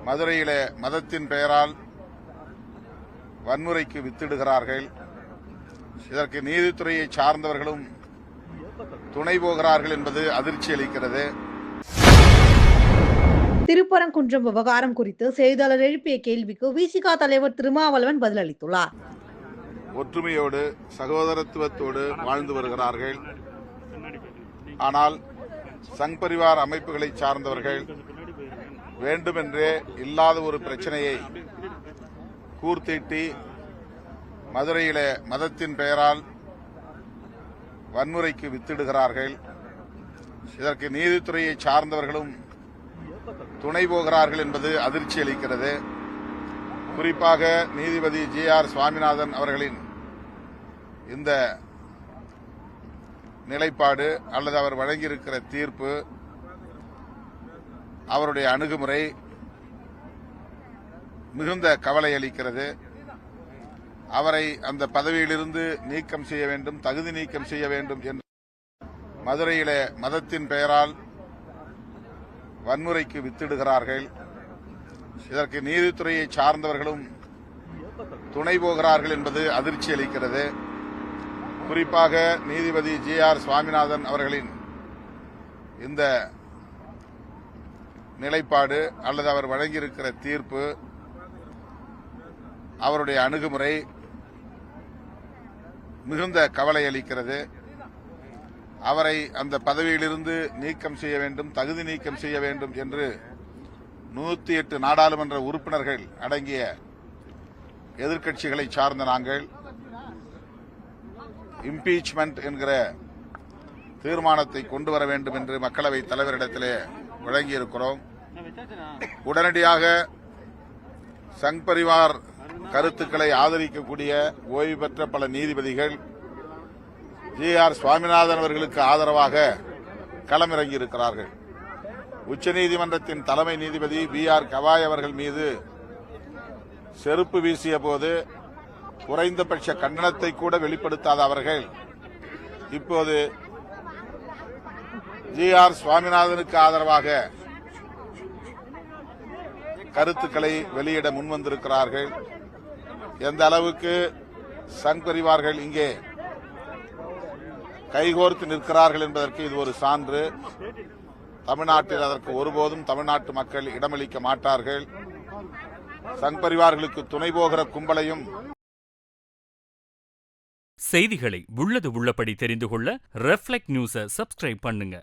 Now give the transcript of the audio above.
மதுரையிலே மதத்தின் பெயரால் வன்முறைக்கு வித்திடுகிறார்கள். இதற்கு நீதித்துறையை சார்ந்தவர்களும் துணை போகிறார்கள் என்பது அதிர்ச்சி அளிக்கிறது. திருப்பரங்குன்றம் விவகாரம் குறித்து செய்தியாளர் எழுப்பிய கேள்விக்கு விசிக தலைவர் திருமாவளவன் பதிலளித்துள்ளார். ஒற்றுமையோடு சகோதரத்துவத்தோடு வாழ்ந்து வருகிறார்கள். ஆனால் சங் பரிவார் அமைப்புகளை சார்ந்தவர்கள் வேண்டுமென்றே இல்லாத ஒரு பிரச்சனையை கூர்த்தீட்டி மதுரையிலே மதத்தின் பெயரால் வன்முறைக்கு வித்திடுகிறார்கள். இதற்கு நீதித்துறையை சார்ந்தவர்களும் துணை போகிறார்கள் என்பது அதிர்ச்சி அளிக்கிறது. குறிப்பாக நீதிபதி ஜி.ஆர். சுவாமிநாதன் அவர்களின் இந்த நிலைப்பாடு அல்லது அவர் வழங்கியிருக்கிற தீர்ப்பு, அவருடைய அணுகுமுறை மிகுந்த கவலை அளிக்கிறது. அவரை அந்த பதவியிலிருந்து நீக்கம் செய்ய வேண்டும், தகுதி நீக்கம் செய்ய வேண்டும் என்று மதுரையிலே மதத்தின் பெயரால் வன்முறைக்கு வித்திடுகிறார்கள். இதற்கு நீதித்துறையை சார்ந்தவர்களும் துணை போகிறார்கள் என்பது அதிர்ச்சி அளிக்கிறது. குறிப்பாக நீதிபதி ஜி.ஆர். சுவாமிநாதன் அவர்களின் இந்த நிலைப்பாடு அல்லது அவர் வழங்கியிருக்கிற தீர்ப்பு, அவருடைய அணுகுமுறை மிகுந்த கவலை அளிக்கிறது. அவரை அந்த பதவியிலிருந்து நீக்கம் செய்ய வேண்டும், தகுதி நீக்கம் செய்ய வேண்டும் என்று 108 நாடாளுமன்ற உறுப்பினர்கள் அடங்கிய எதிர்க்கட்சிகளை சார்ந்த நாங்கள் இம்பீச்மெண்ட் என்கிற தீர்மானத்தை கொண்டு வர வேண்டும் என்று மக்களவைத் தலைவரிடத்திலே வழங்கியிருக்கிறோம். உடனடியாக சங் பரிவார் கருத்துக்களை ஆதரிக்கக்கூடிய ஓய்வு பெற்ற பல நீதிபதிகள் ஜி.ஆர். சுவாமிநாதன் அவர்களுக்கு ஆதரவாக களமிறங்கியிருக்கிறார்கள். உச்சநீதிமன்றத்தின் தலைமை நீதிபதி பி.ஆர். கவாய் அவர்கள் மீது செருப்பு வீசிய போது குறைந்தபட்ச கண்டனத்தை கூட வெளிப்படுத்தாத அவர்கள் இப்போது ஜி.ஆர். சுவாமிநாதனுக்கு ஆதரவாக கருத்துக்களை வெளியிட முன்வந்திருக்கிறார்கள். எந்த அளவுக்கு சங் பரிவார்கள் இங்கே கைகோர்த்து நிற்கிறார்கள் என்பதற்கு இது ஒரு சான்று. தமிழ்நாட்டில் அதற்கு ஒருபோதும் தமிழ்நாட்டு மக்கள் இடமளிக்க மாட்டார்கள். சங் பரிவார்களுக்கு துணை போகிற கும்பலையும். செய்திகளை உள்ளது உள்ளபடி தெரிந்து கொள்ள ரெஃப்ளெக்ட் நியூஸை சப்ஸ்கிரைப் பண்ணுங்க.